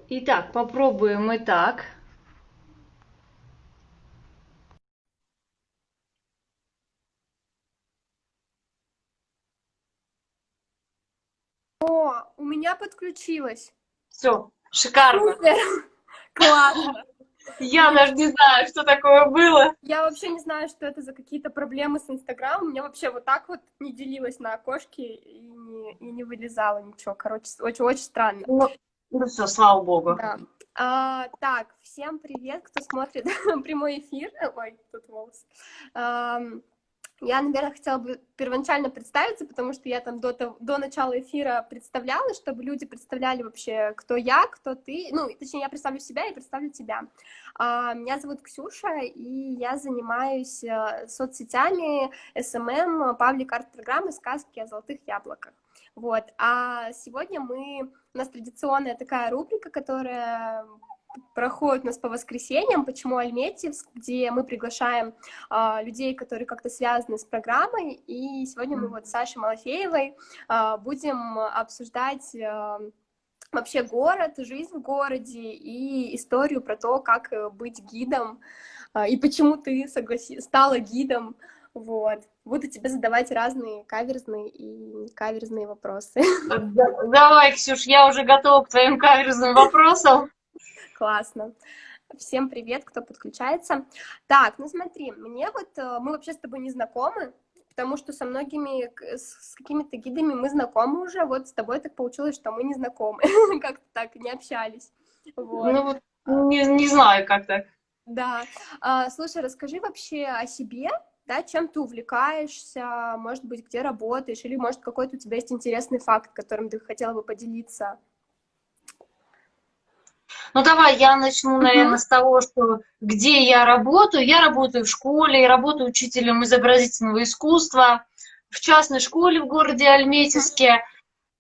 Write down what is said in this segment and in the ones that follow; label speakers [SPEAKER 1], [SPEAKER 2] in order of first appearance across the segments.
[SPEAKER 1] Итак, попробуем и так.
[SPEAKER 2] О, у меня подключилось.
[SPEAKER 1] Все, шикарно.
[SPEAKER 2] Супер! Классно!
[SPEAKER 1] Я
[SPEAKER 2] Блин,
[SPEAKER 1] даже не знаю, что такое было.
[SPEAKER 2] я вообще не знаю, что это за какие-то проблемы с Инстаграмом. У меня вообще вот так вот не делилось на окошки и не вылезало ничего. Короче, очень-очень странно.
[SPEAKER 1] Ну все, слава богу.
[SPEAKER 2] Да. Так, всем привет, кто смотрит прямой эфир. Ой, тут волос. Я, наверное, хотела бы первоначально представиться, потому что я там до начала эфира представляла, чтобы люди представляли вообще, кто я, кто ты. Ну, точнее, я представлю себя и представлю тебя. Меня зовут Ксюша, и я занимаюсь соцсетями, СММ, паблик-арт-программы «Сказки о золотых яблоках». Вот. А сегодня у нас традиционная такая рубрика, которая проходит у нас по воскресеньям «Почему Альметьевск?», где мы приглашаем людей, которые как-то связаны с программой, и сегодня мы вот с Сашей Малафеевой будем обсуждать вообще город, жизнь в городе и историю про то, как быть гидом, и почему ты стала гидом. Вот. Буду тебе задавать разные каверзные и некаверзные вопросы.
[SPEAKER 1] Давай, Ксюш, я уже готова к твоим каверзным вопросам.
[SPEAKER 2] Классно. Всем привет, кто подключается. Так, ну смотри, мне вот, мы вообще с тобой не знакомы, потому что со многими, с какими-то гидами мы знакомы уже, вот с тобой так получилось, что мы не знакомы, как-то так не общались, вот.
[SPEAKER 1] Ну вот, не знаю, как так.
[SPEAKER 2] Да, слушай, расскажи вообще о себе, да, чем ты увлекаешься, может быть, где работаешь, или, может, какой-то у тебя есть интересный факт, которым ты хотела бы поделиться.
[SPEAKER 1] Ну давай я начну, наверное,
[SPEAKER 2] Мгм.
[SPEAKER 1] с того, что где я работаю. Я работаю в школе, я работаю учителем изобразительного искусства в частной школе в городе Альметьевске.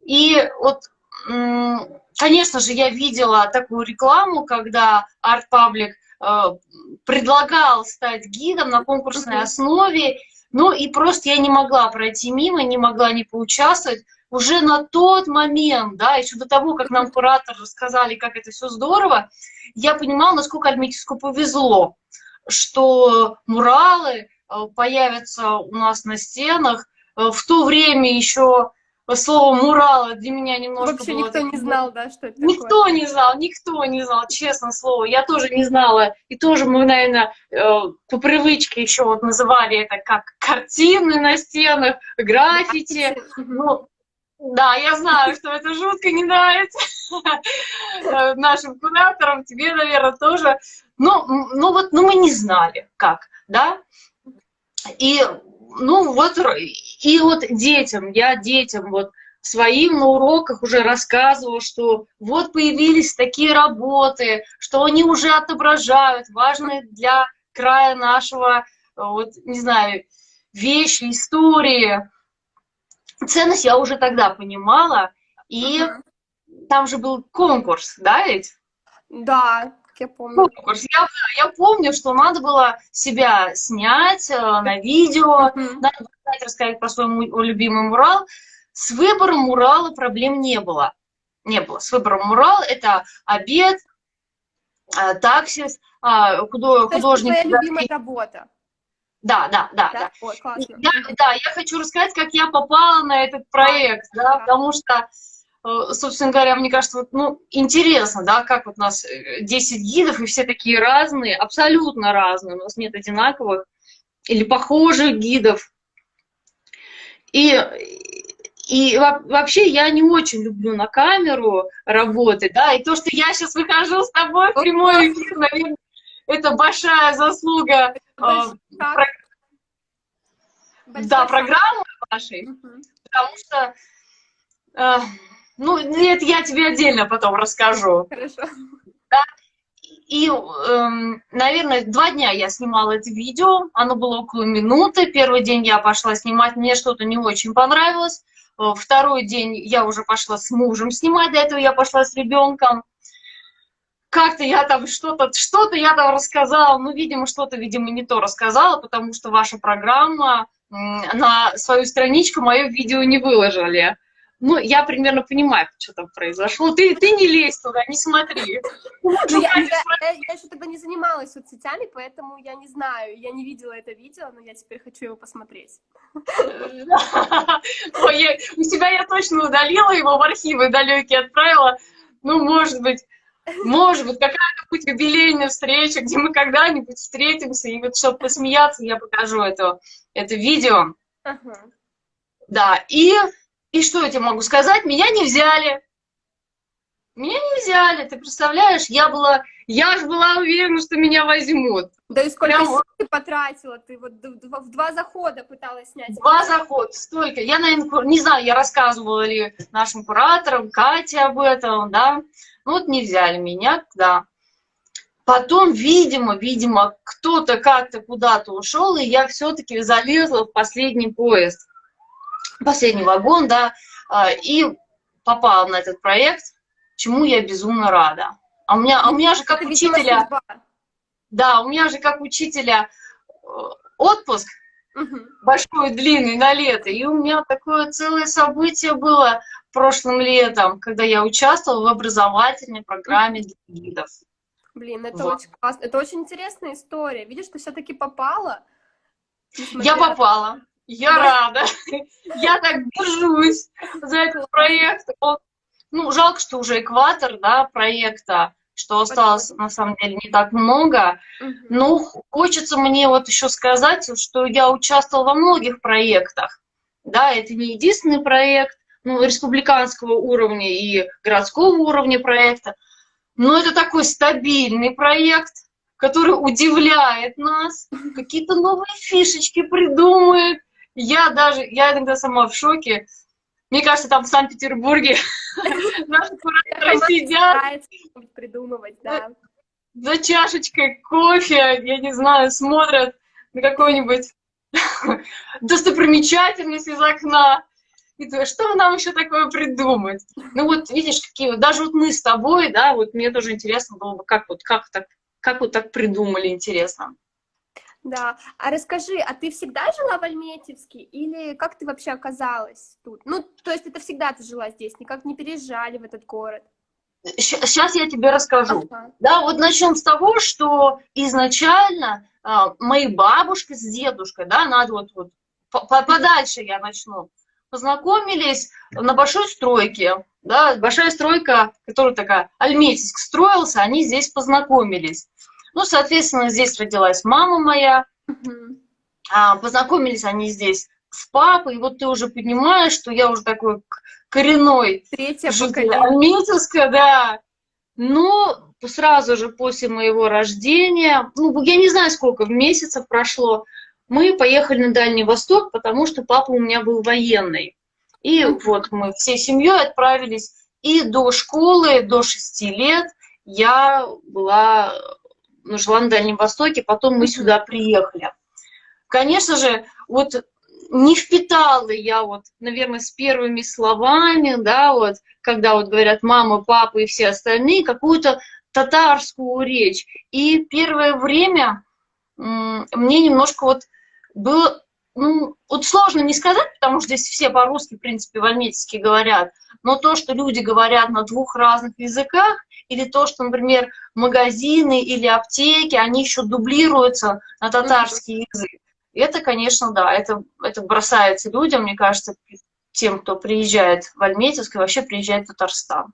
[SPEAKER 1] И вот, конечно же, я видела такую рекламу, когда Art Public предлагал стать гидом на конкурсной
[SPEAKER 2] Мгм.
[SPEAKER 1] основе, ну и просто я не могла пройти мимо, не могла не поучаствовать. Уже на тот момент, да, еще до того, как нам кураторы рассказали, как это все здорово, я понимала, насколько Альметьевску повезло, что муралы появятся у нас на стенах. В то время еще слово «муралы» для меня немножко
[SPEAKER 2] Вообще
[SPEAKER 1] было
[SPEAKER 2] никто не
[SPEAKER 1] таким...
[SPEAKER 2] знал, да, что это такое.
[SPEAKER 1] Никто не знал, честное слово. Я тоже не знала. И тоже мы, наверное, по привычке еще вот называли это как картины на стенах, граффити.
[SPEAKER 2] Граффити. Мгм.
[SPEAKER 1] Ну, да, я знаю, что это жутко не нравится нашим кураторам, тебе, наверное, тоже. Ну, мы не знали, как, да. И, ну, вот, и вот я детям вот своим на уроках уже рассказывала, что вот появились такие работы, что они уже отображают важные для края нашего, вот, не знаю, вещи, истории. Ценность я уже тогда понимала, и
[SPEAKER 2] Мгм.
[SPEAKER 1] там же был конкурс, да, ведь?
[SPEAKER 2] Да, как я помню.
[SPEAKER 1] Конкурс. Я помню, что надо было себя снять на видео,
[SPEAKER 2] Мгм.
[SPEAKER 1] надо было рассказать про свой любимый мурал. С выбором мурала проблем не было. Не было. С выбором мурала это обед, таксис,
[SPEAKER 2] То есть это
[SPEAKER 1] художник.
[SPEAKER 2] твоя любимая работа,
[SPEAKER 1] Да, да, да,
[SPEAKER 2] да?
[SPEAKER 1] да.
[SPEAKER 2] Ой,
[SPEAKER 1] И
[SPEAKER 2] классно. Мгм.
[SPEAKER 1] я хочу рассказать, как я попала на этот
[SPEAKER 2] Давай,
[SPEAKER 1] проект, да,
[SPEAKER 2] да.
[SPEAKER 1] потому что, собственно говоря, мне кажется, вот, ну, интересно, да, как вот у нас 10 гидов, и все такие разные, абсолютно разные, у нас нет одинаковых или похожих гидов. И, вообще я не очень люблю на камеру работать, да, и то, что я сейчас выхожу с тобой в
[SPEAKER 2] Ого,
[SPEAKER 1] прямой эфир, наверное, это большая заслуга
[SPEAKER 2] большой шаг,
[SPEAKER 1] да,
[SPEAKER 2] большой шаг.
[SPEAKER 1] программы нашей,
[SPEAKER 2] Мгм.
[SPEAKER 1] потому что, э, ну, это я тебе отдельно потом расскажу.
[SPEAKER 2] Хорошо.
[SPEAKER 1] Да? И, наверное, 2 дня я снимала это видео, оно было около минуты. Первый день я пошла снимать, мне что-то не очень понравилось. Второй день я уже пошла с мужем снимать, до этого я пошла с ребенком. Как-то я там что-то я там рассказала, ну, видимо, что-то, видимо, не то рассказала, потому что ваша программа на свою страничку мое видео не выложили. ну, я примерно понимаю, что там произошло. Ты не лезь туда, не смотри.
[SPEAKER 2] Ну, я еще тогда не занималась соцсетями, поэтому я не знаю, я не видела это видео, но я теперь хочу его посмотреть.
[SPEAKER 1] Ой, у себя я точно удалила его в архивы далекие, отправила. Ну, может быть, какая-то будет юбилейная встреча, где мы когда-нибудь встретимся, и вот, чтобы посмеяться, я покажу это видео.
[SPEAKER 2] Ага.
[SPEAKER 1] Да, и что я тебе могу сказать? Меня не взяли. Меня не взяли, ты представляешь? Я же была уверена, что меня возьмут.
[SPEAKER 2] Да и сколько
[SPEAKER 1] Прям
[SPEAKER 2] сил ты потратила? Ты вот в 2 захода пыталась снять.
[SPEAKER 1] 2 захода, столько. Я, наверное, не знаю, я рассказывала ли нашим кураторам, Кате об этом, да. Ну вот не взяли меня, да. Потом, видимо, кто-то как-то куда-то ушел, и я все-таки залезла в последний поезд, последний вагон, да, и попала на этот проект, чему я безумно рада. А у меня же как учителя... Да, у меня же как учителя отпуск большой, длинный, на лето. И у меня такое целое событие было прошлым летом, когда я участвовала в образовательной программе для гидов.
[SPEAKER 2] Блин, это очень классно. Это очень интересная история. Видишь, ты все-таки попала.
[SPEAKER 1] Я попала. Я рада. Я так держусь за этот проект. Ну, жалко, что уже экватор, да, проекта, что осталось, на самом деле, не так много. Но хочется мне вот еще сказать, что я участвовала во многих проектах. Да, это не единственный проект, ну, республиканского уровня и городского уровня проекта, но это такой стабильный проект, который удивляет нас, какие-то новые фишечки придумывает. Я иногда сама в шоке. Мне кажется, там в Санкт-Петербурге наши кураторы сидят
[SPEAKER 2] придумывать, да.
[SPEAKER 1] За чашечкой кофе, я не знаю, смотрят на какую-нибудь достопримечательность из окна. И думаю, что нам еще такое придумать? Ну вот видишь, какие вот, даже вот мы с тобой, да, вот мне тоже интересно было бы, как вот так придумали, интересно.
[SPEAKER 2] Да. А расскажи, а ты всегда жила в Альметьевске или как ты вообще оказалась тут? Ну, то есть это всегда ты жила здесь, никак не переезжали в этот город?
[SPEAKER 1] Сейчас я тебе расскажу.
[SPEAKER 2] Ага.
[SPEAKER 1] Да, вот начнем с того, что изначально мои бабушка с дедушкой, да, надо вот подальше я начну, познакомились на большой стройке, да, большая стройка, которая такая, Альметьевск строился, они здесь познакомились. Ну, соответственно, здесь родилась мама моя, познакомились они здесь с папой, и вот ты уже понимаешь, что я уже такой коренной житель Альметьевска, да. Но сразу же после моего рождения, ну, я не знаю, сколько месяцев прошло, мы поехали на Дальний Восток, потому что папа у меня был военный. И вот мы всей семьей отправились. И до школы, до 6 лет я жила на Дальнем Востоке, потом мы сюда приехали. Конечно же, вот не впитала я вот, наверное, с первыми словами, да, вот, когда вот говорят мама, папа и все остальные, какую-то татарскую речь. И первое время мне немножко вот было, ну, вот сложно не сказать, потому что здесь все по-русски, в принципе, в альметьевске говорят, но то, что люди говорят на 2 разных языках, или то, что, например, магазины или аптеки, они еще дублируются на татарский язык. Это, конечно, да, это бросается людям, мне кажется, тем, кто приезжает в Альметьевск и вообще приезжает в Татарстан.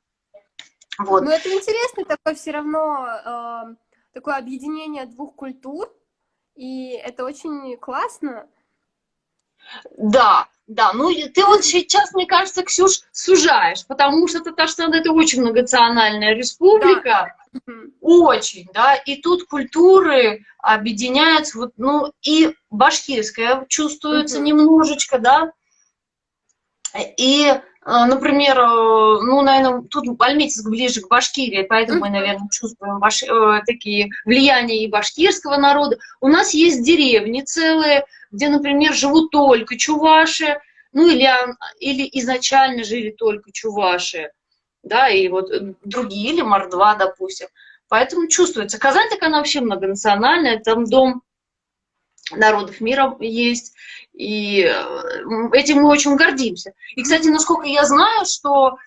[SPEAKER 1] Вот.
[SPEAKER 2] Ну, это интересно, такое все равно, такое объединение 2 культур, и это очень классно.
[SPEAKER 1] Да, ну ты вот сейчас, мне кажется, Ксюш, сужаешь, потому что Татарстан — это очень многонациональная республика, да. Очень, да, и тут культуры объединяются, вот, ну, и башкирская чувствуется немножечко, да, и, например, ну, наверное, тут Альметьевск ближе к Башкирии, поэтому мы, наверное, чувствуем такие влияния и башкирского народа. У нас есть деревни целые, где, например, живут только чуваши, ну, или изначально жили только чуваши, да, и вот другие, или мордва, допустим. Поэтому чувствуется. Казань, так она вообще многонациональная, там дом народов мира есть, и этим мы очень гордимся. И, кстати, насколько я знаю, что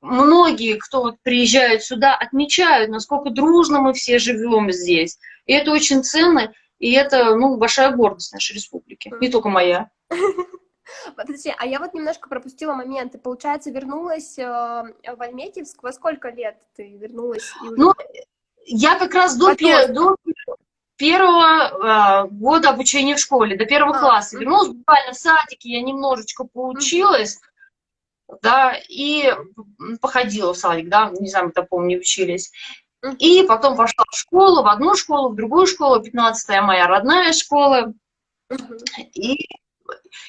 [SPEAKER 1] многие, кто вот приезжают сюда, отмечают, насколько дружно мы все живем здесь. И это очень ценно, и это, ну, большая гордость нашей республики, не только моя.
[SPEAKER 2] Подожди, а я вот немножко пропустила момент. Ты, получается, вернулась в Альметьевск. Во сколько лет ты вернулась?
[SPEAKER 1] Ну, я как раз до первого года обучения в школе, до первого класса вернулась, буквально в садике я немножечко поучилась, да, и походила в садик, да, не знаю, мы там, помню, учились. И потом пошла в школу, в одну школу, в другую школу, 15-я моя родная школа.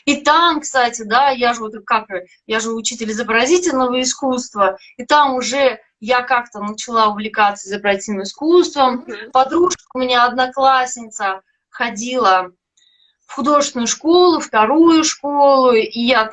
[SPEAKER 1] И там, кстати, да, я же учитель изобразительного искусства, и там уже я как-то начала увлекаться изобразительным искусством. Подружка у меня, одноклассница, ходила в художественную школу, вторую школу, и я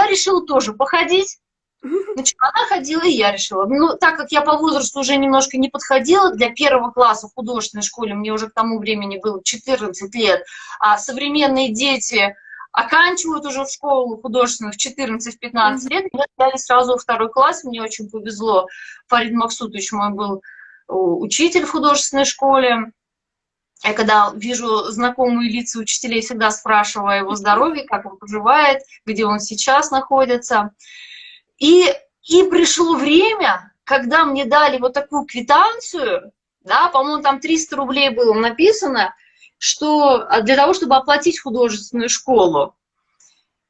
[SPEAKER 1] решила тоже походить. Значит, она ходила, и я решила. Ну, так как я по возрасту уже немножко не подходила для первого класса в художественной школе, мне уже к тому времени было 14 лет, а современные дети оканчивают уже в школу художественную в 14-15 лет, меня дали сразу во второй класс, мне очень повезло. Фарид Максутович мой был учитель в художественной школе. Я когда вижу знакомые лица учителей, всегда спрашиваю о его здоровье, как он поживает, где он сейчас находится. И пришло время, когда мне дали вот такую квитанцию, да, по-моему, там 300 рублей было написано, что для того, чтобы оплатить художественную школу.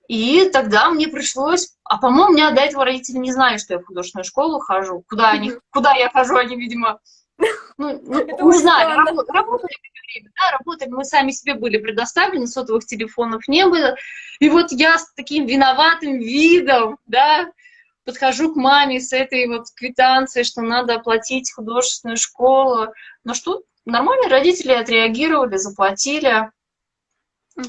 [SPEAKER 1] И тогда мне пришлось, по-моему, у меня до этого родители не знали, что я в художественную школу хожу. Куда я хожу, они, видимо, не знали, работали в это время, да, работали, мы сами себе были предоставлены, сотовых телефонов не было. И вот я с таким виноватым видом, да, подхожу к маме с этой вот квитанцией, что надо оплатить художественную школу. Но что, нормально родители отреагировали, заплатили.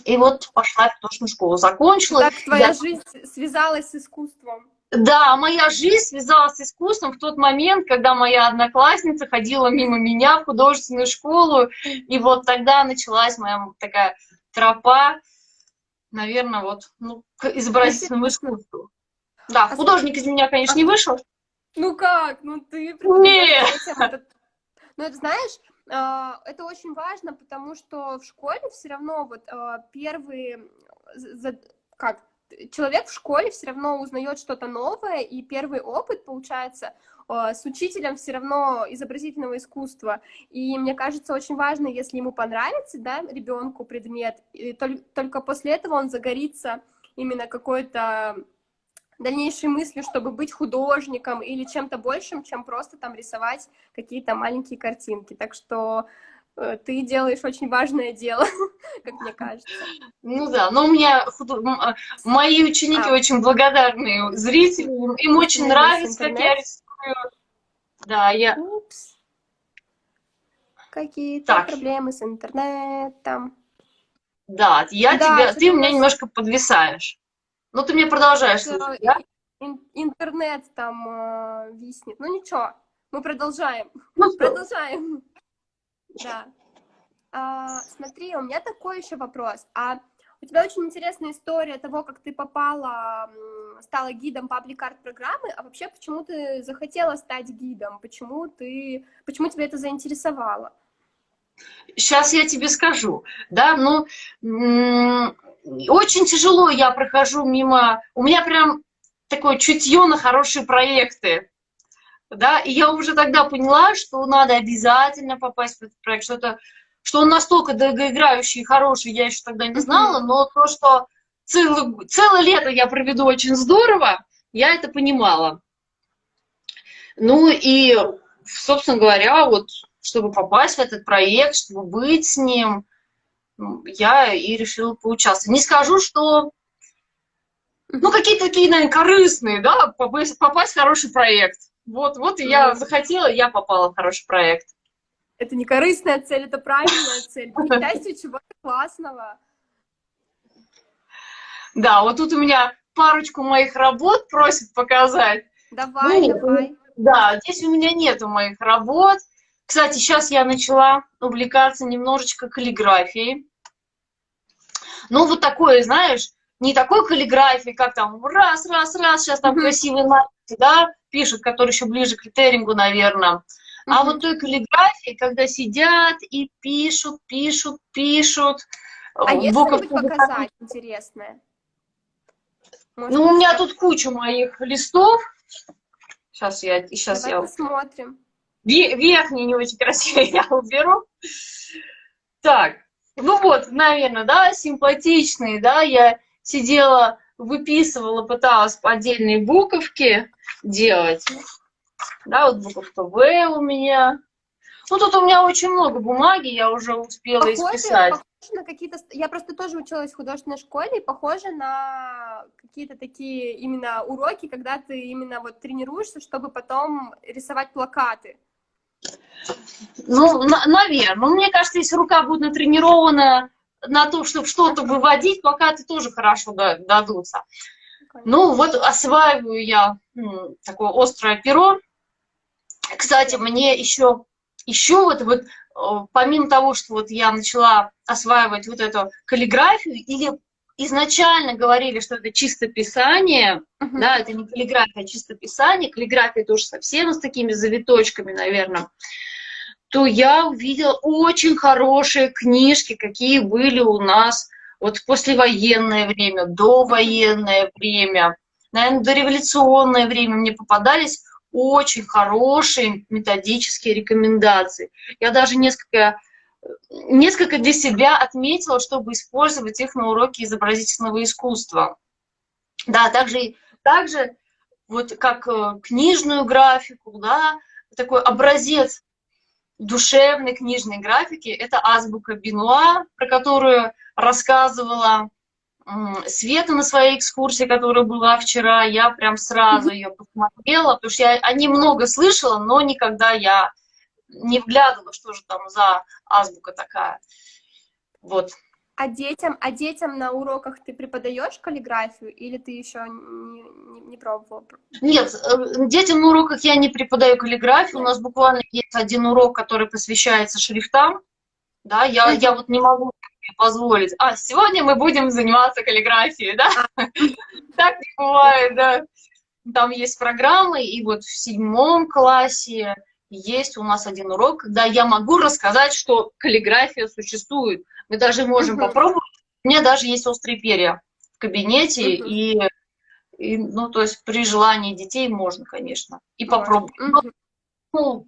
[SPEAKER 1] И вот пошла в художественную школу, закончила.
[SPEAKER 2] Так твоя жизнь связалась с искусством.
[SPEAKER 1] Да, моя жизнь связалась с искусством в тот момент, когда моя одноклассница ходила мимо меня в художественную школу, и вот тогда началась моя такая тропа, наверное, вот, ну, к изобразительному искусству. Да, художник из меня, конечно, не вышел.
[SPEAKER 2] Ну как? Ну ты...
[SPEAKER 1] Нет!
[SPEAKER 2] Ну это знаешь, это очень важно, потому что в школе все равно вот человек в школе все равно узнает что-то новое, и первый опыт, получается, с учителем все равно изобразительного искусства. И мне кажется, очень важно, если ему понравится, да, ребенку предмет, и только после этого он загорится именно какой-то дальнейшей мыслью, чтобы быть художником или чем-то большим, чем просто там рисовать какие-то маленькие картинки. Так что ты делаешь очень важное дело, как мне кажется.
[SPEAKER 1] Ну да, но у меня мои ученики очень благодарные зрители, им очень нравится, как я рисую. Да,
[SPEAKER 2] Упс. Какие-то проблемы с интернетом.
[SPEAKER 1] Да, ты у меня немножко подвисаешь. Ну, ты мне продолжаешь слушать, да?
[SPEAKER 2] Интернет там виснет. Ну, ничего, мы продолжаем.
[SPEAKER 1] Ну,
[SPEAKER 2] продолжаем. Да. Смотри, у меня такой еще вопрос. У тебя очень интересная история того, как ты стала гидом паблик-арт программы, а вообще почему ты захотела стать гидом? Почему тебя это заинтересовало?
[SPEAKER 1] Сейчас я тебе скажу, да, ну, очень тяжело я прохожу мимо, у меня прям такое чутье на хорошие проекты, да, и я уже тогда поняла, что надо обязательно попасть в этот проект, что он настолько долгоиграющий и хороший, я еще тогда не знала, но то, что целое лето я проведу очень здорово, я это понимала. Ну и, собственно говоря, вот, чтобы попасть в этот проект, чтобы быть с ним, я и решила поучаствовать. Не скажу, что, ну, какие-то такие, наверное, корыстные, да, попасть в хороший проект. Вот и я захотела, я попала в хороший проект.
[SPEAKER 2] Это не корыстная цель, это правильная цель. Быть частью чего-то классного.
[SPEAKER 1] Да, вот тут у меня парочку моих работ просят показать.
[SPEAKER 2] Давай.
[SPEAKER 1] Да, здесь у меня нету моих работ. Кстати, сейчас я начала увлекаться немножечко каллиграфией. Ну, вот такое, знаешь, не такой каллиграфии, как там раз, сейчас там красивые надписи, да, пишут, которые еще ближе к литерингу, наверное. А вот той каллиграфии, когда сидят и пишут.
[SPEAKER 2] А есть
[SPEAKER 1] буковки.
[SPEAKER 2] что-нибудь показать интересное? Может,
[SPEAKER 1] Ну, у меня тут куча моих листов. Сейчас
[SPEAKER 2] давай
[SPEAKER 1] я
[SPEAKER 2] посмотрим.
[SPEAKER 1] верхний не очень красивый я уберу. Так, ну вот, наверное, да, симпатичные, да, я сидела, выписывала, пыталась отдельные буковки делать. Да, вот буковка В у меня. Ну, тут у меня очень много бумаги, я уже успела исписать.
[SPEAKER 2] Похоже на какие-то... Я просто тоже училась в художественной школе, и похоже на какие-то такие именно уроки, когда ты именно вот тренируешься, чтобы потом рисовать плакаты.
[SPEAKER 1] Ну, наверное. Мне кажется, если рука будет натренирована на то, чтобы что-то выводить, плакаты тоже хорошо дадутся. Ну, вот осваиваю я такое острое перо. Кстати, мне еще вот помимо того, что вот я начала осваивать вот эту каллиграфию, или изначально говорили, что это чистописание, да, это не каллиграфия, а чистописание, каллиграфия тоже совсем с такими завиточками, наверное, то я увидела очень хорошие книжки, какие были у нас вот в послевоенное время, довоенное время, наверное, дореволюционное время мне попадались очень хорошие методические рекомендации. Я даже несколько для себя отметила, чтобы использовать их на уроке изобразительного искусства. Да, также вот как книжную графику, да, такой образец душевной книжной графики, это азбука Бенуа, про которую рассказывала Света на своей экскурсии, которая была вчера. Я прям сразу ее посмотрела, потому что я о ней много слышала, но никогда я не вглядывала, что же там за азбука такая. Вот.
[SPEAKER 2] А детям на уроках ты преподаешь каллиграфию, или ты еще не пробовала?
[SPEAKER 1] Нет, детям на уроках я не преподаю каллиграфию. У нас буквально есть один урок, который посвящается шрифтам. Да, я вот не могу позволить. Сегодня мы будем заниматься каллиграфией, да? Так не бывает, да. Там есть программы, и вот в 7 классе есть у нас один урок, когда я могу рассказать, что каллиграфия существует. Мы даже можем попробовать. У меня даже есть острые перья в кабинете, и ну, то есть при желании детей можно, конечно, и попробовать. Ну,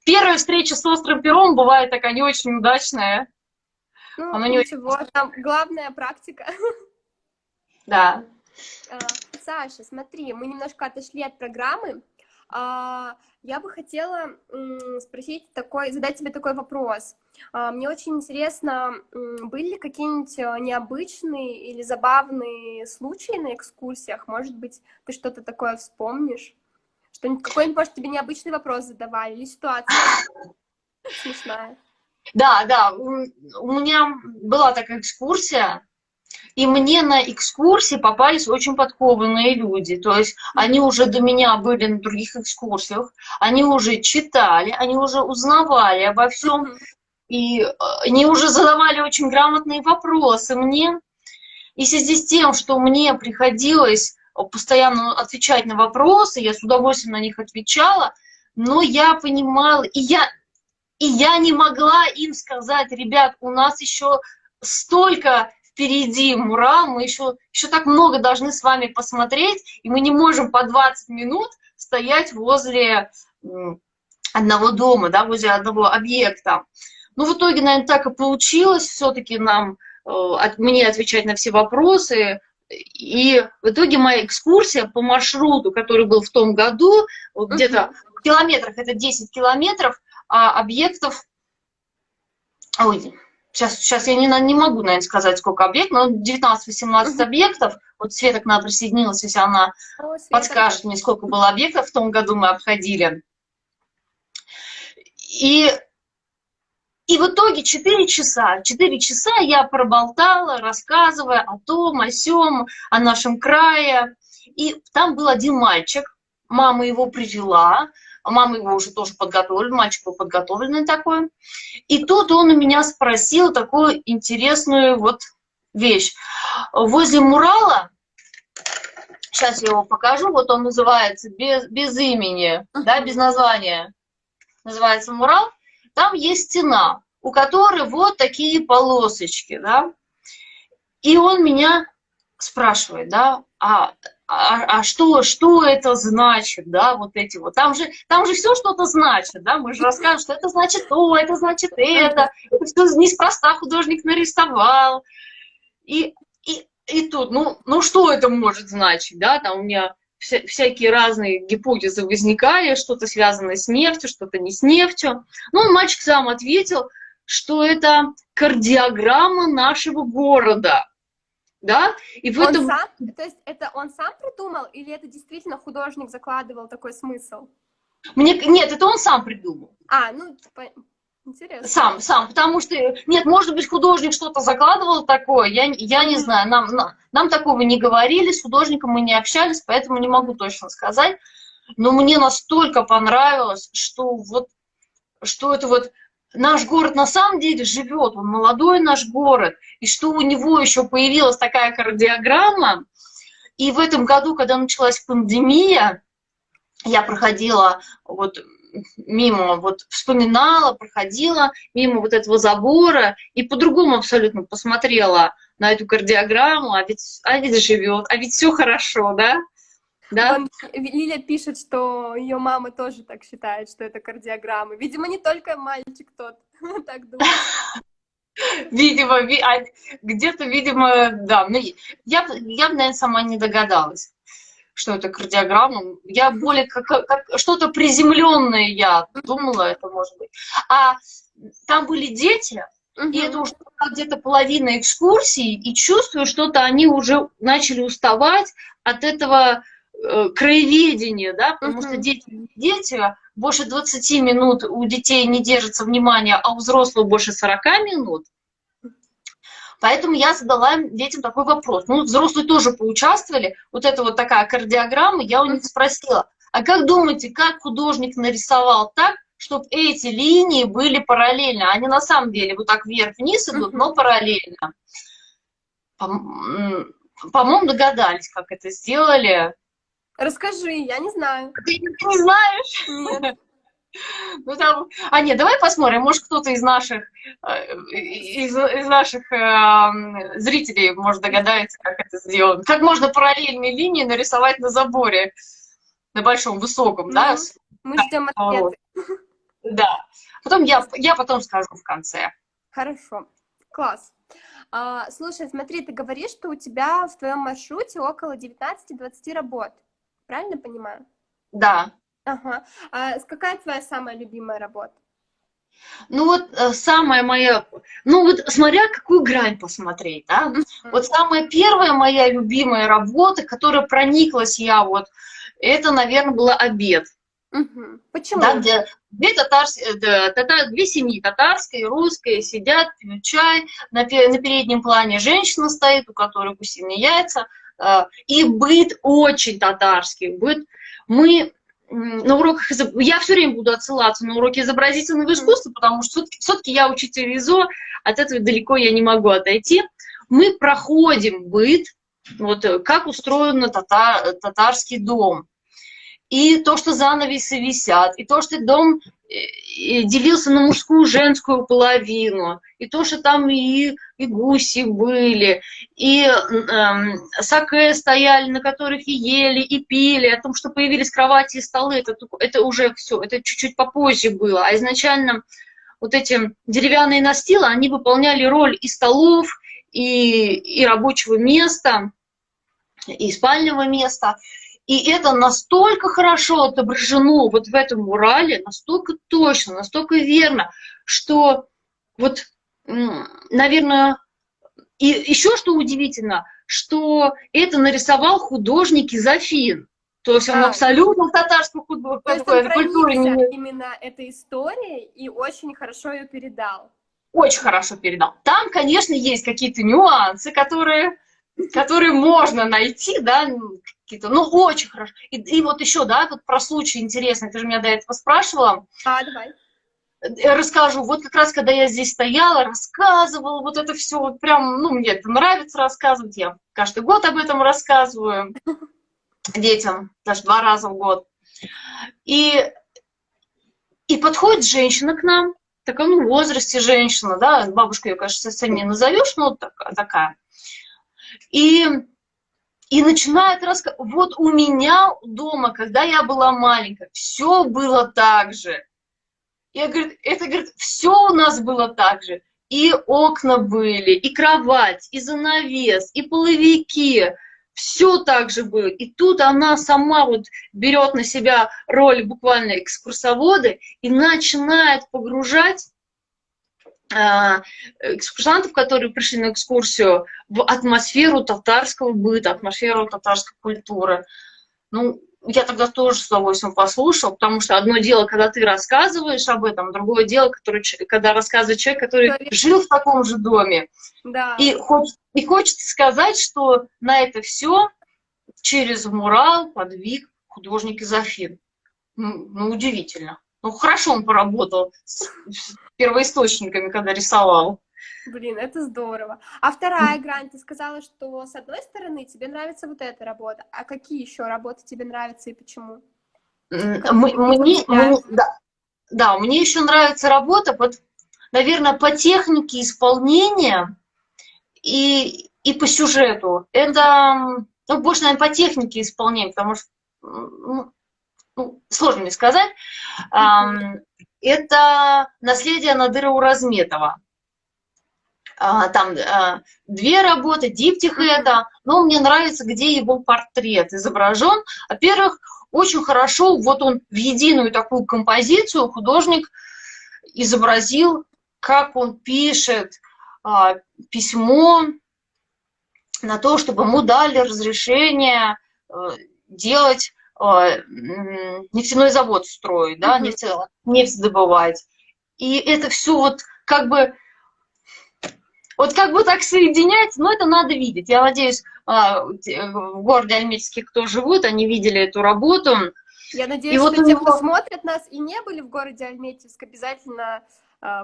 [SPEAKER 1] первая встреча с острым пером бывает такая не очень удачная.
[SPEAKER 2] Ну, она ничего, там главная практика.
[SPEAKER 1] Да.
[SPEAKER 2] Саша, смотри, мы немножко отошли от программы. Я бы хотела задать тебе такой вопрос. Мне очень интересно, были ли какие-нибудь необычные или забавные случаи на экскурсиях? Может быть, ты что-то такое вспомнишь? Какой-нибудь, может, тебе необычный вопрос задавали, или ситуация смешная?
[SPEAKER 1] Да, у меня была такая экскурсия, и мне на экскурсии попались очень подкованные люди. То есть они уже до меня были на других экскурсиях, они уже читали, они уже узнавали обо всем, и они уже задавали очень грамотные вопросы мне. И в связи с тем, что мне приходилось постоянно отвечать на вопросы, я с удовольствием на них отвечала, но я понимала, и я не могла им сказать: ребят, у нас еще столько впереди мура, мы еще так много должны с вами посмотреть, и мы не можем по 20 минут стоять возле одного дома, да, возле одного объекта. Ну, в итоге, наверное, так и получилось, все-таки мне отвечать на все вопросы. И в итоге моя экскурсия по маршруту, который был в том году, где-то в километрах, это 10 километров, объектов, сейчас я не могу, наверное, сказать, сколько объектов, но 19-18 объектов. Вот Света к нам присоединилась, если она подскажет мне, сколько было объектов в том году мы обходили. И в итоге 4 часа я проболтала, рассказывая о том, о сём, о нашем крае. И там был один мальчик мама его привела, мама его уже тоже подготовлена, мальчик был подготовленный такой. И тут он у меня спросил такую интересную вот вещь. Возле мурала, сейчас я его покажу, вот он называется без имени, да, без названия, называется мурал. Там есть стена, у которой вот такие полосочки, да. И он меня спрашивает, да, что это значит, да, вот эти вот. Там же все что-то значит, да, мы же расскажем, что это значит то, это значит это все неспроста художник нарисовал. И тут, ну что это может значить, да, там у меня всякие разные гипотезы возникали, что-то связанное с нефтью, что-то не с нефтью. Ну, мальчик сам ответил, что это кардиограмма нашего города. Да? И в этом...
[SPEAKER 2] То есть это он сам придумал, или это действительно художник закладывал такой смысл?
[SPEAKER 1] Нет, это он сам придумал.
[SPEAKER 2] Ну, интересно.
[SPEAKER 1] Сам, потому что, нет, может быть, художник что-то закладывал такое, я не знаю, нам такого не говорили, с художником мы не общались, поэтому не могу точно сказать, но мне настолько понравилось, что это вот наш город на самом деле живет, он молодой наш город, и что у него еще появилась такая кардиограмма. И в этом году, когда началась пандемия, я проходила вот мимо, вот вспоминала, проходила мимо вот этого забора и по-другому абсолютно посмотрела на эту кардиограмму, а ведь живет, а ведь все хорошо, да? Да?
[SPEAKER 2] Лиля пишет, что ее мама тоже так считает, что это кардиограммы. Видимо, не только мальчик тот так думает.
[SPEAKER 1] Видимо, где-то, видимо, да. Но я, наверное, сама не догадалась, что это кардиограмма. Я более как что-то приземленное я думала, это может быть. А там были дети, и это уже где-то половина экскурсии, и чувствую, что-то они уже начали уставать от этого краеведения, да, потому что дети, больше 20 минут у детей не держится внимание, а у взрослых больше 40 минут. Поэтому я задала детям такой вопрос. Ну, взрослые тоже поучаствовали. Вот это вот такая кардиограмма, я у них спросила, а как думаете, как художник нарисовал так, чтобы эти линии были параллельно? Они на самом деле вот так вверх-вниз идут, но параллельно. По-моему, догадались, как это сделали.
[SPEAKER 2] Расскажи, я не знаю.
[SPEAKER 1] Ты не знаешь?
[SPEAKER 2] Нет.
[SPEAKER 1] Ну, там... нет, давай посмотрим, может, кто-то из наших зрителей, может, догадается, как это сделано. Как можно параллельные линии нарисовать на заборе, на большом, высоком, да?
[SPEAKER 2] Мы ждем ответы.
[SPEAKER 1] Да. Потом я потом скажу в конце.
[SPEAKER 2] Хорошо. Класс. Слушай, смотри, ты говоришь, что у тебя в твоем маршруте около 19-20 работ. Правильно понимаю?
[SPEAKER 1] Да.
[SPEAKER 2] Ага. Какая твоя самая любимая работа?
[SPEAKER 1] Ну вот самая моя, ну вот смотря какую грань посмотреть, да. Вот самая первая моя любимая работа, которая прониклась я вот, это, наверное, была «Обед».
[SPEAKER 2] Почему?
[SPEAKER 1] Да, где две семьи, татарская и русская, сидят, пьют чай, на переднем плане женщина стоит, у которой гусиные яйца, и быт очень татарский, быт. Мы на уроках, я все время буду отсылаться на уроки изобразительного искусства, потому что все-таки я учитель РИЗО, от этого далеко я не могу отойти. Мы проходим быт, вот как устроен татарский дом. И то, что занавесы висят, и то, что дом делился на мужскую и женскую половину, и то, что там и гуси были, и саке стояли, на которых и ели, и пили, о том, что появились кровати и столы, это уже все, это чуть-чуть попозже было. А изначально вот эти деревянные настилы, они выполняли роль и столов, и рабочего места, и спального места. И это настолько хорошо отображено вот в этом мурале, настолько точно, настолько верно, что вот, наверное, и еще что удивительно, что это нарисовал художник из Афин. То есть он абсолютно в татарской культуре.
[SPEAKER 2] Именно этой историей и очень хорошо ее передал.
[SPEAKER 1] Очень хорошо передал. Там, конечно, есть какие-то нюансы, которые которые можно найти, да, какие-то, ну, очень хорошо. И вот еще, да, вот про случай интересный, ты же меня до этого спрашивала.
[SPEAKER 2] Давай.
[SPEAKER 1] Я расскажу. Вот как раз, когда я здесь стояла, рассказывала, вот это все, вот прям, ну, мне это нравится рассказывать, я каждый год об этом рассказываю детям, даже 2 раза в год. И подходит женщина к нам, в таком возрасте женщина, да, бабушка ее, конечно, совсем не назовешь, но такая. И начинает рассказывать, вот у меня дома, когда я была маленькая, все было так же. Я говорю, это, говорит, все у нас было так же. И окна были, и кровать, и занавес, и половики. Все так же было. И тут она сама вот берет на себя роль буквально экскурсовода и начинает погружать экскурсантов, которые пришли на экскурсию, в атмосферу татарского быта, атмосферу татарской культуры. Ну, я тогда тоже с удовольствием послушала, потому что одно дело, когда ты рассказываешь об этом, другое дело, когда рассказывает человек, который жил в таком же доме.
[SPEAKER 2] Да.
[SPEAKER 1] И хочется сказать, что на это все через мурал подвиг художник Изофир. Ну, удивительно. Ну, хорошо он поработал с первоисточниками, когда рисовал.
[SPEAKER 2] Блин, это здорово. А вторая грань, ты сказала, что с одной стороны тебе нравится вот эта работа, а какие еще работы тебе нравятся и почему?
[SPEAKER 1] Мне еще нравится работа, наверное, по технике исполнения и по сюжету. Это, ну, больше, наверное, по технике исполнения, потому что, ну, сложно мне сказать. Это «Наследие Надыра Уразметова». Там 2 работы, диптих это, но мне нравится, где его портрет изображен. Во-первых, очень хорошо, вот он в единую такую композицию художник изобразил, как он пишет письмо на то, чтобы ему дали разрешение делать нефтяной завод строить, да, нефть добывать. И это все вот как бы так соединять, но это надо видеть. Я надеюсь, в городе Альметьевске, кто живут, они видели эту работу.
[SPEAKER 2] Я надеюсь, что те, кто смотрят нас и не были в городе Альметьевск, обязательно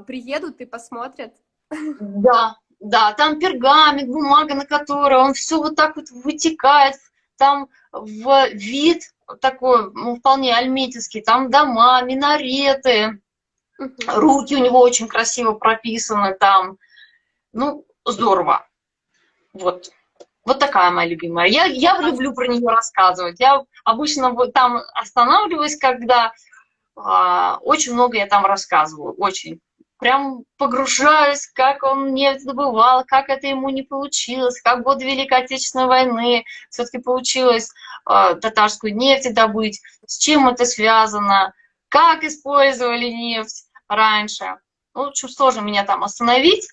[SPEAKER 2] приедут и посмотрят. Да,
[SPEAKER 1] там пергамент, бумага, на которой он все вот так вот вытекает. Там в вид такой, ну, вполне альметьевский, там дома, минареты, руки у него очень красиво прописаны там. Ну, здорово. Вот такая моя любимая. Я люблю про нее рассказывать. Я обычно там останавливаюсь, когда очень много я там рассказываю. Очень. Прям погружаюсь, как он нефть добывал, как это ему не получилось, как в годы Великой Отечественной войны все-таки получилось татарскую нефть добыть, с чем это связано, как использовали нефть раньше. Ну, очень сложно меня там остановить.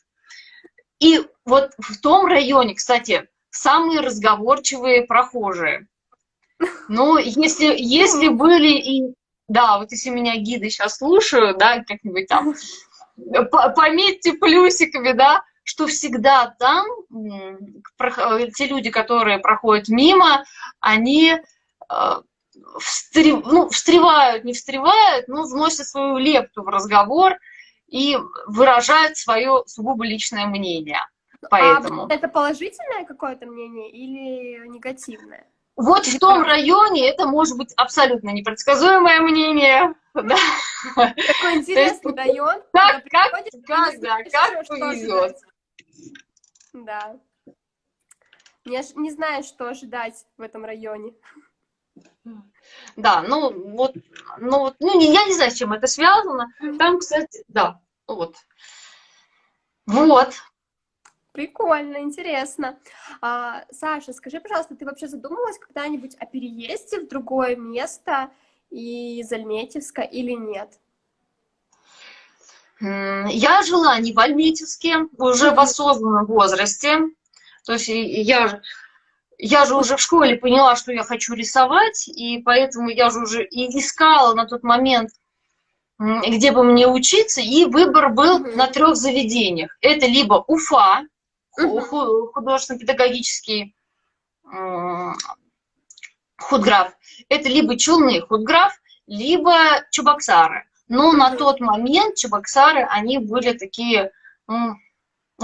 [SPEAKER 1] И вот в том районе, кстати, самые разговорчивые прохожие. Но если были и... Да, вот если меня гиды сейчас слушают, да, как-нибудь там, пометьте плюсиками, да, что всегда там те люди, которые проходят мимо, они встревают, не встревают, но вносят свою лепту в разговор и выражают свое сугубо личное мнение. Поэтому.
[SPEAKER 2] А это положительное какое-то мнение или негативное?
[SPEAKER 1] Вот в том районе это может быть абсолютно непредсказуемое мнение. Да.
[SPEAKER 2] Такой интересный район.
[SPEAKER 1] Как повезет.
[SPEAKER 2] Да. Не знаю, что ожидать в этом районе.
[SPEAKER 1] Да, я не знаю, с чем это связано. Там, кстати, да, вот.
[SPEAKER 2] Прикольно, интересно. Саша, скажи, пожалуйста, ты вообще задумывалась когда-нибудь о переезде в другое место из Альметьевска или нет?
[SPEAKER 1] Я жила не в Альметьевске, уже в осознанном возрасте. То есть я же уже в школе поняла, что я хочу рисовать, и поэтому я же уже и искала на тот момент, где бы мне учиться, и выбор был на 3 заведениях. Это либо Уфа, художественно-педагогический худграф. Это либо Челны худграф, либо Чебоксары. Но на тот момент Чебоксары, они были такие, ну,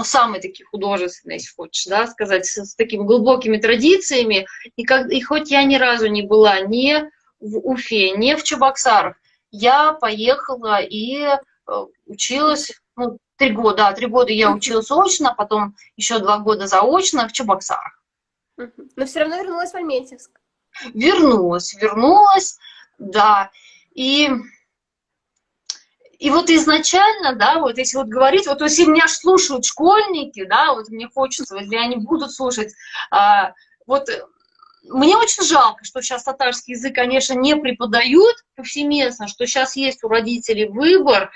[SPEAKER 1] самые такие художественные, если хочешь, да, сказать, с такими глубокими традициями. И хоть я ни разу не была ни в Уфе, ни в Чебоксарах, я поехала и училась, ну, 3 года, да, 3 года я училась очно, потом еще 2 года заочно в Чебоксарах.
[SPEAKER 2] Но все равно вернулась в Альметьевск.
[SPEAKER 1] Вернулась, да. И вот изначально, да, вот если вот говорить, вот если меня слушают школьники, да, вот мне хочется, если они будут слушать, вот мне очень жалко, что сейчас татарский язык, конечно, не преподают повсеместно, что сейчас есть у родителей выбор,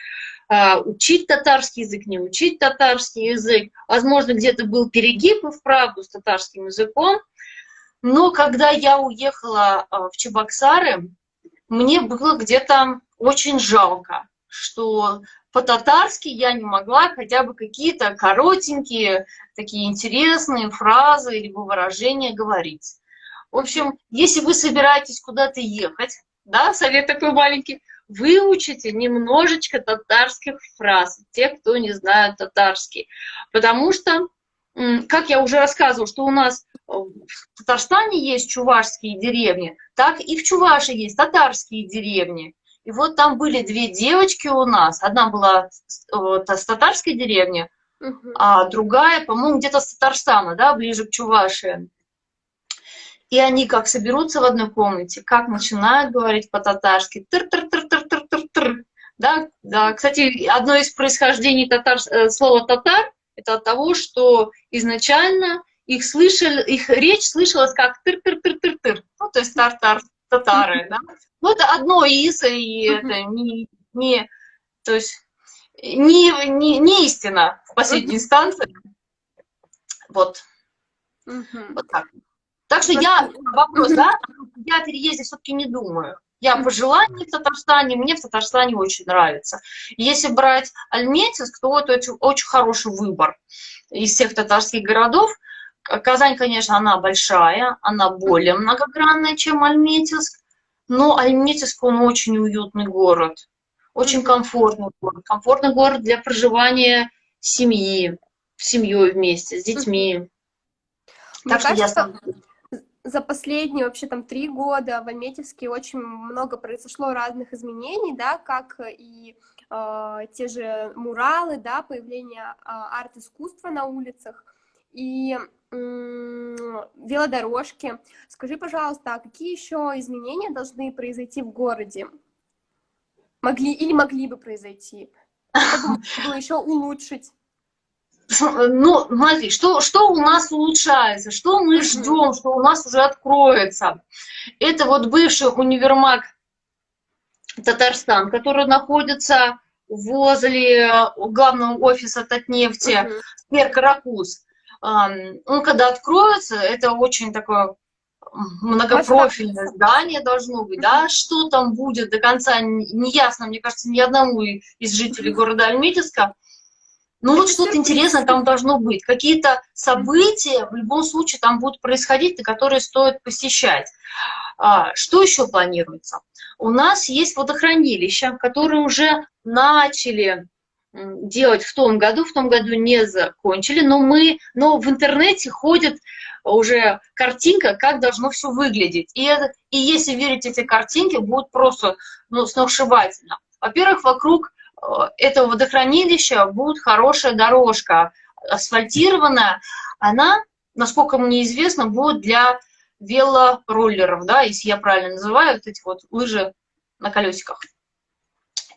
[SPEAKER 1] учить татарский язык, не учить татарский язык. Возможно, где-то был перегиб и вправду с татарским языком. Но когда я уехала в Чебоксары, мне было где-то очень жалко, что по-татарски я не могла хотя бы какие-то коротенькие, такие интересные фразы либо выражения говорить. В общем, если вы собираетесь куда-то ехать, да, совет такой маленький, выучите немножечко татарских фраз, те, кто не знают татарский. Потому что, как я уже рассказывала, что у нас в Татарстане есть чувашские деревни, так и в Чувашии есть татарские деревни. И вот там были 2 девочки у нас. Одна была с татарской деревни, а другая, по-моему, где-то с Татарстана, да, ближе к Чувашии. И они как соберутся в одной комнате, как начинают говорить по-татарски. Тыр-тыр-тыр-тыр-тыр-тыр-тыр. Да, да. Кстати, одно из происхождений слова «татар» — это от того, что изначально их речь слышалась как тыр-тыр-тыр-тыр-тыр. Ну, то есть татары, да. Ну, это одно из, и это то есть не истина в последней инстанции. Вот. Вот так. Так что вопрос, да, я о переезде все-таки не думаю. Я по желанию в Татарстане, мне в Татарстане очень нравится. Если брать Альметьевск, то это очень хороший выбор из всех татарских городов. Казань, конечно, она большая, она более многогранная, чем Альметьевск, но Альметьевск, он очень уютный город, очень комфортный город для проживания семьей вместе, с детьми.
[SPEAKER 2] Так что за последние вообще там 3 года в Альметьевске очень много произошло разных изменений, да, как и те же муралы, да, появление арт-искусства на улицах и велодорожки. Скажи, пожалуйста, а какие еще изменения должны произойти в городе? Могли бы произойти? Что бы можно было еще улучшить?
[SPEAKER 1] Ну, смотри, что у нас улучшается, что мы ждем, что у нас уже откроется. Это вот бывший универмаг Татарстан, который находится возле главного офиса Татнефти, сквер Каракуз. Он когда откроется, это очень такое многопрофильное здание должно быть, да, что там будет до конца не ясно, мне кажется, ни одному из жителей города Альметьевска. Ну вот что-то интересное там должно быть. Какие-то события в любом случае там будут происходить, на которые стоит посещать. Что еще планируется? У нас есть водохранилища, которые уже начали делать в том году не закончили, но в интернете ходит уже картинка, как должно все выглядеть. И если верить эти картинки, будет просто сногсшибательно. Во-первых, вокруг этого водохранилища будет хорошая дорожка, асфальтированная. Она, насколько мне известно, будет для велороллеров, да, если я правильно называю, вот эти вот лыжи на колесиках.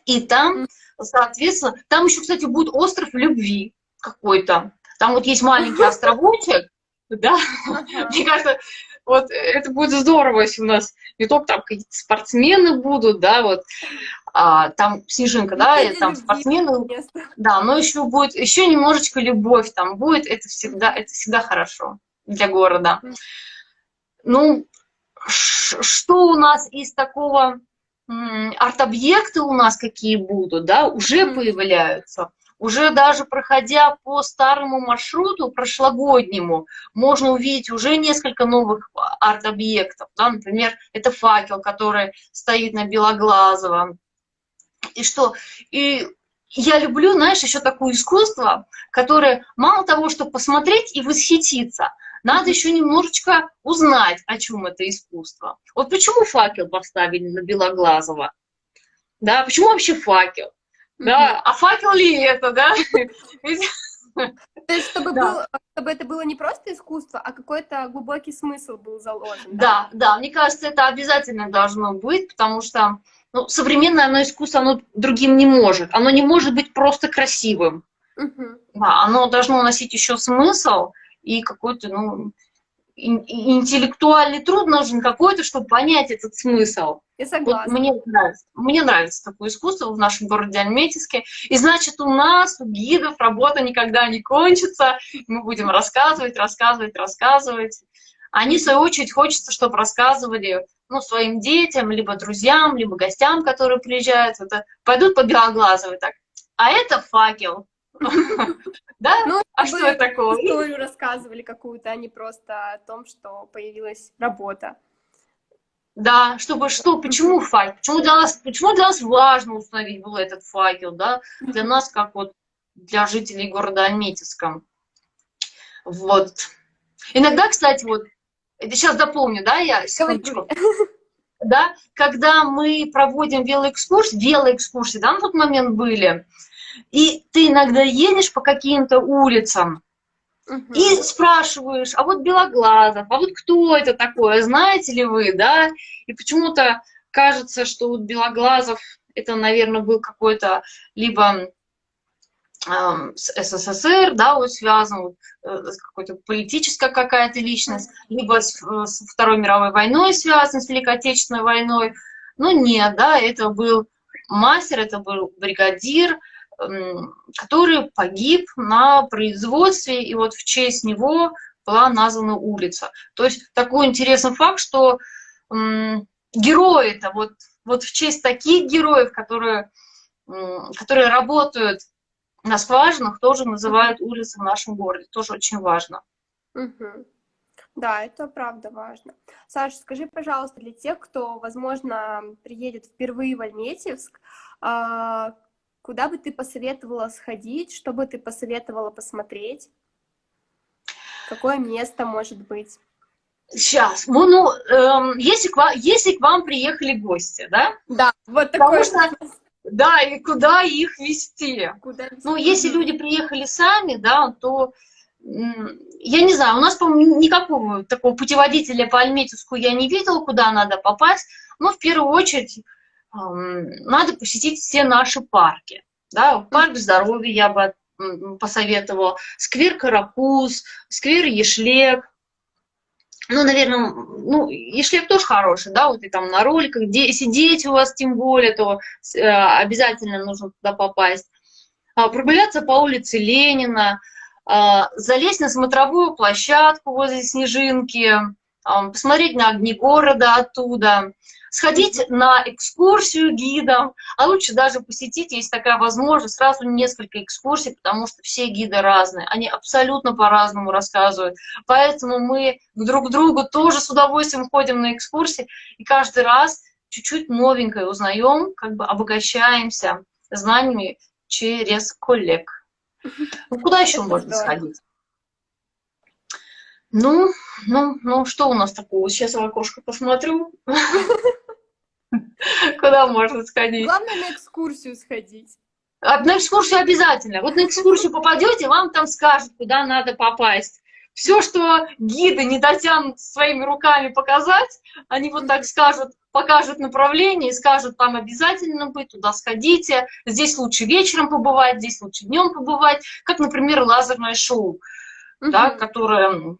[SPEAKER 1] И там, соответственно, там еще, кстати, будет остров любви какой-то. Там вот есть маленький островочек, да, мне кажется, вот это будет здорово, если у нас не только там какие-то спортсмены будут, да, вот, там снежинка, да, и там спортсмены, да, но еще будет, еще немножечко любовь там будет, это всегда хорошо для города. Ну, что у нас из такого, арт-объекты у нас какие будут, да, уже появляются. уже даже проходя по старому маршруту, прошлогоднему, можно увидеть уже несколько новых арт-объектов. Да? Например, это факел, который стоит на Белоглазово. И что? И я люблю, знаешь, еще такое искусство, которое мало того, что посмотреть и восхититься, надо еще немножечко узнать, о чем это искусство. Вот почему факел поставили на Белоглазово? Да, почему вообще факел? Да, а факел ли это, да?
[SPEAKER 2] То есть, чтобы это было не просто искусство, а какой-то глубокий смысл был заложен. Да,
[SPEAKER 1] да, мне кажется, это обязательно должно быть, потому что современное искусство, оно другим не может. Оно не может быть просто красивым. Да, оно должно носить еще смысл и какой-то, интеллектуальный труд нужен какой-то, чтобы понять этот смысл.
[SPEAKER 2] Я согласна.
[SPEAKER 1] Вот мне нравится такое искусство в нашем городе Альметьевске. И значит, у нас, у гидов, работа никогда не кончится. Мы будем рассказывать. Они, в свою очередь, хочется, чтобы рассказывали своим детям, либо друзьям, либо гостям, которые приезжают. Пойдут по Белоглазовой так. А это факел. Да? А что это такое?
[SPEAKER 2] Историю рассказывали какую-то, а не просто о том, что появилась работа.
[SPEAKER 1] Да, почему факел? Почему для нас важно установить был этот факел, да? Для нас, как вот для жителей города Альметьевска. Вот. Иногда, кстати, это сейчас дополню, да, я секундочку. Да, когда мы проводим велоэкскурсии, да, на тот момент были, и ты иногда едешь по каким-то улицам, и спрашиваешь, а вот Белоглазов, а вот кто это такое, знаете ли вы, да? И почему-то кажется, что вот Белоглазов, это, наверное, был какой-то либо с СССР, да, вот связан, какой-то политическая какая-то личность, либо с Второй мировой войной связан, с Великой Отечественной войной. Но нет, да, это был мастер, это был бригадир, который погиб на производстве, и вот в честь него была названа улица. То есть такой интересный факт, что герои-то, вот в честь таких героев, которые работают на скважинах, тоже называют улицы в нашем городе. Тоже очень важно.
[SPEAKER 2] Да, это правда важно. Саша, скажи, пожалуйста, для тех, кто, возможно, приедет впервые в Альметьевск, куда бы ты посоветовала сходить, что бы ты посоветовала посмотреть? Какое место может быть?
[SPEAKER 1] Сейчас, если к вам приехали гости, да?
[SPEAKER 2] Да, вот такое.
[SPEAKER 1] Да, и куда их везти? Если люди приехали сами, да, то, я не знаю, у нас, по-моему, никакого такого путеводителя по Альметьевску я не видела, куда надо попасть, но в первую очередь надо посетить все наши парки. Да? Парк здоровья я бы посоветовала, сквер Карапуз, сквер Ешлек. Наверное, Ешлек тоже хороший, да, вот и там на роликах, если дети у вас тем более, то обязательно нужно туда попасть. Прогуляться по улице Ленина, залезть на смотровую площадку возле Снежинки, посмотреть на огни города оттуда, сходить на экскурсию гидом, а лучше даже посетить, есть такая возможность, сразу несколько экскурсий, потому что все гиды разные, они абсолютно по-разному рассказывают. Поэтому мы друг к другу тоже с удовольствием ходим на экскурсии, и каждый раз чуть-чуть новенькое узнаем, как бы обогащаемся знаниями через коллег. Куда еще можно сходить? Что у нас такого? Сейчас в окошко посмотрю. Куда можно сходить?
[SPEAKER 2] Главное, на экскурсию сходить.
[SPEAKER 1] На экскурсию обязательно. Вот на экскурсию попадете, вам там скажут, куда надо попасть. Все, что гиды не дотянут своими руками показать, они вот так скажут, покажут направление и скажут, там обязательно быть, туда сходите, здесь лучше вечером побывать, здесь лучше днем побывать, как, например, лазерное шоу, да, которое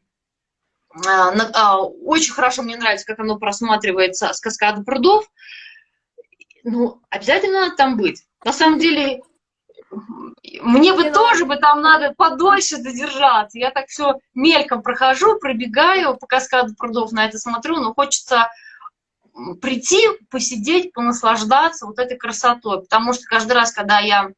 [SPEAKER 1] очень хорошо, мне нравится, как оно просматривается с каскада прудов. Обязательно надо там быть. На самом деле, мне бы тоже там надо подольше задержаться. Я так все мельком прохожу, пробегаю по каскаду прудов, на это смотрю, но хочется прийти, посидеть, понаслаждаться вот этой красотой. Потому что каждый раз, когда я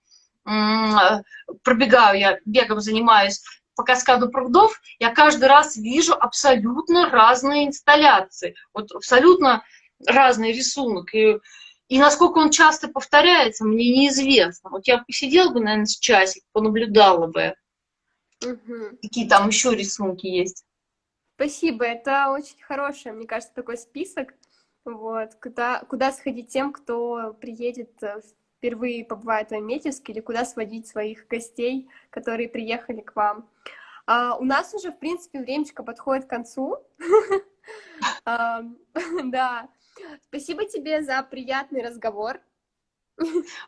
[SPEAKER 1] пробегаю, я бегом занимаюсь по каскаду прудов, я каждый раз вижу абсолютно разные инсталляции, вот абсолютно разный рисунок. И насколько он часто повторяется, мне неизвестно. Вот я посидела бы, наверное, с часик, понаблюдала бы, какие там еще рисунки есть.
[SPEAKER 2] Спасибо, это очень хороший, мне кажется, такой список, вот, куда сходить тем, кто приедет, впервые побывает в Альметьевске, или куда сводить своих гостей, которые приехали к вам. У нас уже, в принципе, времечко подходит к концу. Да. Спасибо тебе за приятный разговор.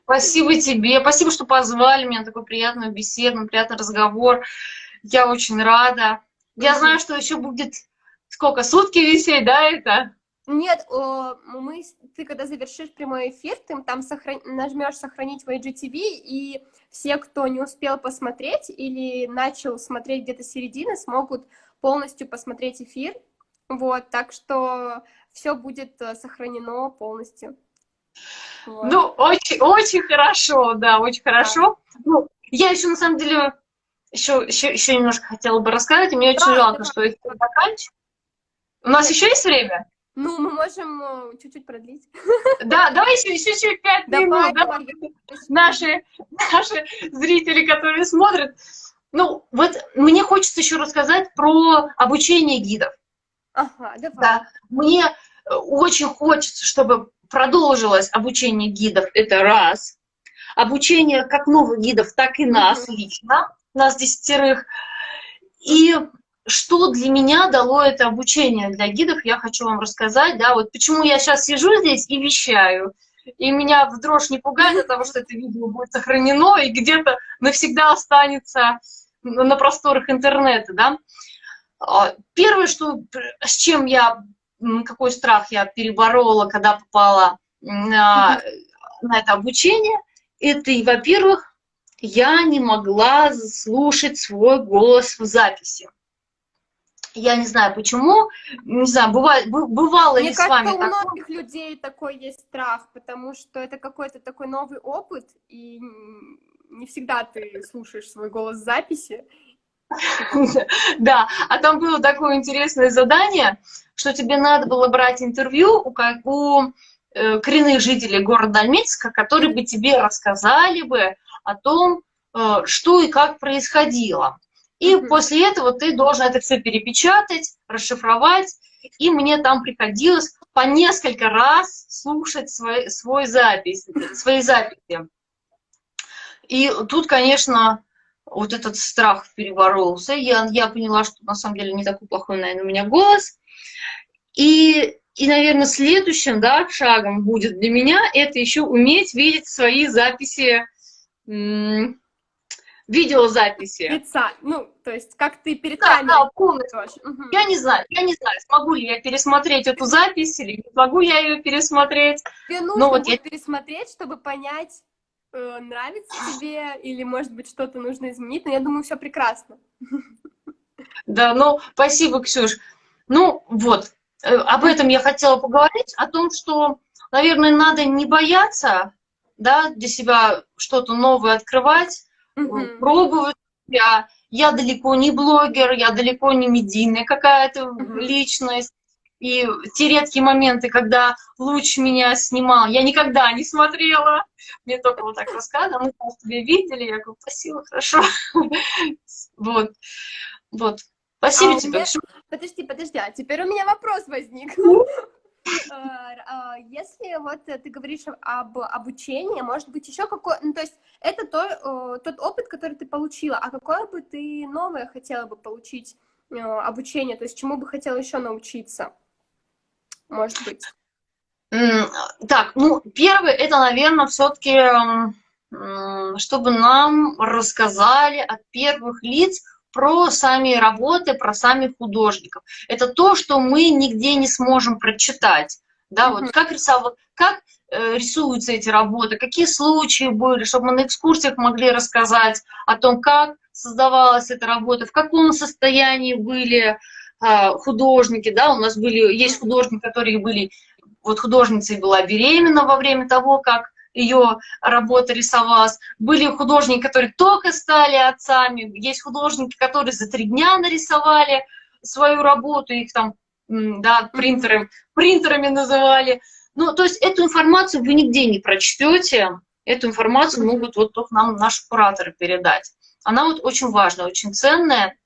[SPEAKER 1] Спасибо тебе, спасибо, что позвали меня на такую приятную беседу, приятный разговор. Я очень рада. Я знаю, что еще будет сколько, сутки висеть, да, это?
[SPEAKER 2] Нет, ты когда завершишь прямой эфир, ты там нажмешь «Сохранить в IGTV», и все, кто не успел посмотреть или начал смотреть где-то с середины, смогут полностью посмотреть эфир. Вот, так что все будет сохранено полностью. Вот.
[SPEAKER 1] Ну, очень, очень хорошо, да, очень хорошо. Ну, я еще, на самом деле, еще немножко хотела бы рассказать, и мне очень жалко, что эфир заканчивается. У нас еще есть время?
[SPEAKER 2] Ну, мы можем чуть-чуть продлить.
[SPEAKER 1] Да, давай еще чуть-чуть 5 минут. Давай. Наши зрители, которые смотрят. Ну, вот мне хочется еще рассказать про обучение гидов.
[SPEAKER 2] Ага, давай.
[SPEAKER 1] Да, мне очень хочется, чтобы продолжилось обучение гидов, это раз. Обучение как новых гидов, так и нас лично, нас 10. И что для меня дало это обучение для гидов, я хочу вам рассказать, да, вот почему я сейчас сижу здесь и вещаю, и меня в дрожь не пугает от того, что это видео будет сохранено и где-то навсегда останется на просторах интернета, да. Первое, с чем какой страх я переборола, когда попала на это обучение, это, во-первых, я не могла слушать свой голос в записи. Я не знаю почему, не знаю, бывало ли с вами такое?
[SPEAKER 2] Мне кажется, у многих людей такой есть страх, потому что это какой-то такой новый опыт, и не всегда ты слушаешь свой голос в записи.
[SPEAKER 1] Да, а там было такое интересное задание, что тебе надо было брать интервью у коренных жителей города Альметьевска, которые бы тебе рассказали бы о том, что и как происходило. И после этого ты должен это все перепечатать, расшифровать. И мне там приходилось по несколько раз слушать свои записи. И тут, конечно, вот этот страх переборолся. Я поняла, что на самом деле не такой плохой, наверное, у меня голос. И наверное, следующим, да, шагом будет для меня это еще уметь видеть свои записи, видеозаписи.
[SPEAKER 2] Лица, ну, то есть как ты перед камерой.
[SPEAKER 1] Да, полностью. Я не знаю, смогу ли я пересмотреть эту запись или не смогу я ее пересмотреть.
[SPEAKER 2] Тебе нужно будет пересмотреть, чтобы понять, нравится тебе или, может быть, что-то нужно изменить, но я думаю, все прекрасно.
[SPEAKER 1] Да, ну, спасибо, Ксюш. Ну, вот, об этом я хотела поговорить, о том, что, наверное, надо не бояться, да, для себя что-то новое открывать, пробовать себя. Я далеко не блогер, я далеко не медийная какая-то личность. И те редкие моменты, когда Луч меня снимал, я никогда не смотрела. Мне только вот так рассказывали, мы тебя видели, я говорю, спасибо, хорошо. Вот. Спасибо тебе.
[SPEAKER 2] Подожди, а теперь у меня вопрос возник. Если вот ты говоришь об обучении, может быть, еще какой... Ну, то есть это тот опыт, который ты получила, а какое бы ты новое хотела бы получить обучение, то есть чему бы хотела еще научиться, может быть?
[SPEAKER 1] Так, ну, первое, это, наверное, все-таки, чтобы нам рассказали от первых лиц про сами работы, про самих художников. Это то, что мы нигде не сможем прочитать. Да, вот как рисуются эти работы, какие случаи были, чтобы мы на экскурсиях могли рассказать о том, как создавалась эта работа, в каком состоянии были художники. Да, у нас есть художники, которые были... Вот художницей была беременна во время того, как ее работа рисовалась. Были художники, которые только стали отцами, есть художники, которые за 3 дня нарисовали свою работу, их там, да, принтерами называли. Ну, то есть эту информацию вы нигде не прочтете, эту информацию могут вот только нам наши кураторы передать. Она вот очень важная, очень ценная.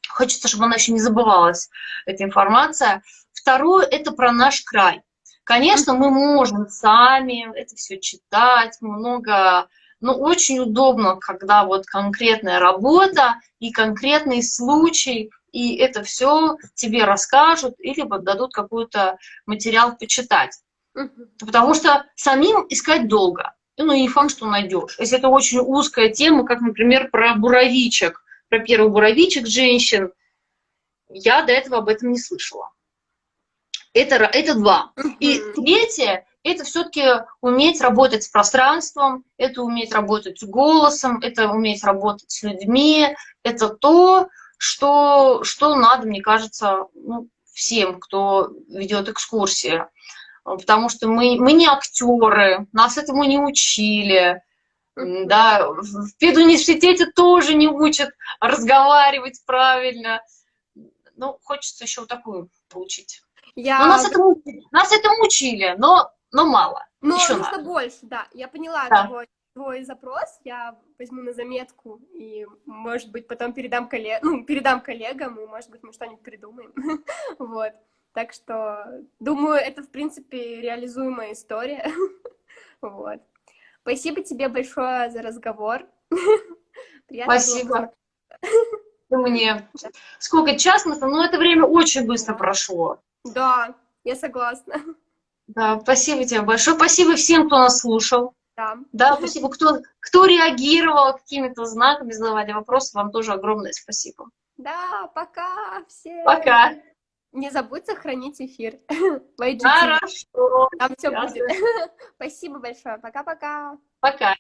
[SPEAKER 1] Хочется, чтобы она еще не забывалась, эта информация. Второе, это про наш край. Конечно, мы можем сами это все читать, много, но очень удобно, когда вот конкретная работа и конкретный случай, и это все тебе расскажут или вот дадут какой-то материал почитать. Потому что самим искать долго. Ну, и не факт, что найдешь. Если это очень узкая тема, как, например, про буровичек, про первый буровичек женщин, я до этого об этом не слышала. Это 2. И третье, это все-таки уметь работать с пространством, это уметь работать с голосом, это уметь работать с людьми. Это то, что надо, мне кажется, ну, всем, кто ведет экскурсии. Потому что мы не актеры, нас этому не учили. Да, в педуниверситете тоже не учат разговаривать правильно. Ну, хочется еще вот такую получить. Но нас этому учили, но мало.
[SPEAKER 2] Но
[SPEAKER 1] еще
[SPEAKER 2] нужно
[SPEAKER 1] надо.
[SPEAKER 2] больше, да. Я поняла твой запрос, я возьму на заметку и, может быть, потом передам коллегам, и, может быть, мы что-нибудь придумаем. Вот. Так что, думаю, это, в принципе, реализуемая история. Вот. Спасибо тебе большое за разговор. Приятно
[SPEAKER 1] Спасибо. Мне. Сколько, час? Но это время очень быстро прошло.
[SPEAKER 2] Да, я согласна.
[SPEAKER 1] Да, спасибо тебе большое. Спасибо всем, кто нас слушал. Да, спасибо, кто реагировал какими-то знаками, задавали вопросы. Вам тоже огромное спасибо.
[SPEAKER 2] Да, пока всем.
[SPEAKER 1] Пока.
[SPEAKER 2] Не забудь сохранить эфир. В IGTV.
[SPEAKER 1] Хорошо.
[SPEAKER 2] Там все будет. Спасибо большое. Пока-пока.
[SPEAKER 1] Пока.